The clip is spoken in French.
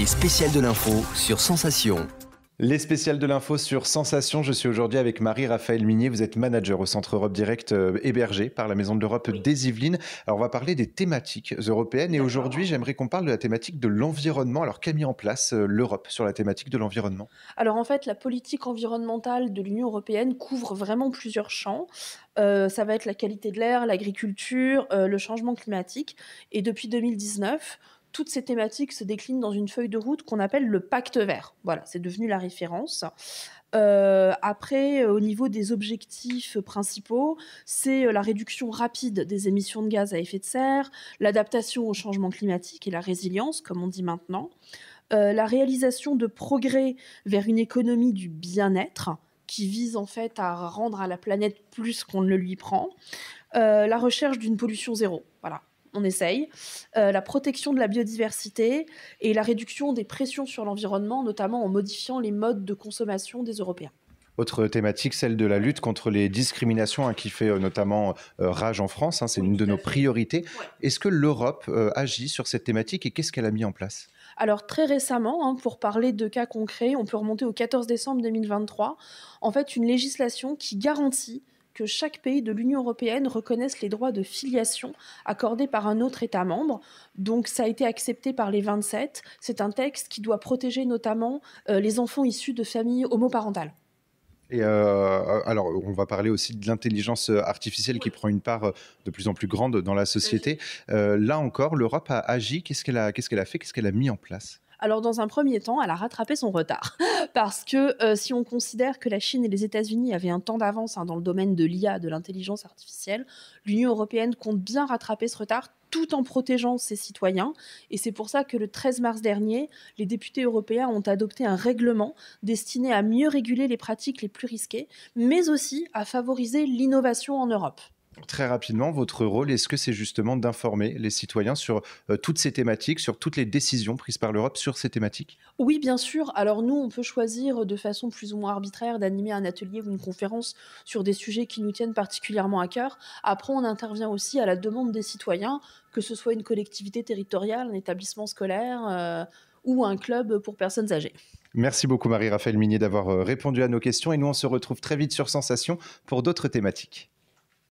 Les spéciales de l'info sur Sensation. Les spéciales de l'info sur Sensation. Je suis aujourd'hui avec Marie-Raphaëlle Minier. Vous êtes manager au Centre Europe Direct hébergé par la Maison de l'Europe des Yvelines. Alors, on va parler des thématiques européennes. Et aujourd'hui, j'aimerais qu'on parle de la thématique de l'environnement. Alors, qu'a mis en place l'Europe sur la thématique de l'environnement? Alors en fait, la politique environnementale de l'Union européenne couvre vraiment plusieurs champs. Ça va être la qualité de l'air, l'agriculture, le changement climatique et depuis 2019, toutes ces thématiques se déclinent dans une feuille de route qu'on appelle le pacte vert. Voilà, c'est devenu la référence. Après, au niveau des objectifs principaux, c'est, la réduction rapide des émissions de gaz à effet de serre, l'adaptation au changement climatique et la résilience, comme on dit maintenant. La réalisation de progrès vers une économie du bien-être, qui vise en fait à rendre à la planète plus qu'on ne le lui prend. La recherche d'une pollution zéro, voilà, on essaye. La protection de la biodiversité et la réduction des pressions sur l'environnement, notamment en modifiant les modes de consommation des Européens. Autre thématique, celle de la lutte contre les discriminations qui fait notamment rage en France. C'est Oui, l'une de tout à nos fait. priorités. Ouais. Est-ce que l'Europe agit sur cette thématique et qu'est-ce qu'elle a mis en place? Alors très récemment, pour parler de cas concrets, on peut remonter au 14 décembre 2023. En fait, une législation qui garantit que chaque pays de l'Union européenne reconnaisse les droits de filiation accordés par un autre État membre. Donc ça a été accepté par les 27. C'est un texte qui doit protéger notamment les enfants issus de familles homoparentales. Et alors, on va parler aussi de l'intelligence artificielle qui prend une part de plus en plus grande dans la société. Là encore, l'Europe a agi. Qu'est-ce qu'elle a fait? Qu'est-ce qu'elle a mis en place? Alors dans un premier temps, elle a rattrapé son retard parce que, si on considère que la Chine et les États-Unis avaient un temps d'avance, dans le domaine de l'IA, de l'intelligence artificielle, l'Union européenne compte bien rattraper ce retard tout en protégeant ses citoyens et c'est pour ça que le 13 mars dernier, les députés européens ont adopté un règlement destiné à mieux réguler les pratiques les plus risquées, mais aussi à favoriser l'innovation en Europe. Très rapidement, votre rôle, est-ce que c'est justement d'informer les citoyens sur toutes ces thématiques, sur toutes les décisions prises par l'Europe sur ces thématiques? Oui, bien sûr. Alors nous, on peut choisir de façon plus ou moins arbitraire d'animer un atelier ou une conférence sur des sujets qui nous tiennent particulièrement à cœur. Après, on intervient aussi à la demande des citoyens, que ce soit une collectivité territoriale, un établissement scolaire ou un club pour personnes âgées. Merci beaucoup Marie-Raphaëlle Minier d'avoir répondu à nos questions et nous on se retrouve très vite sur Sensation pour d'autres thématiques.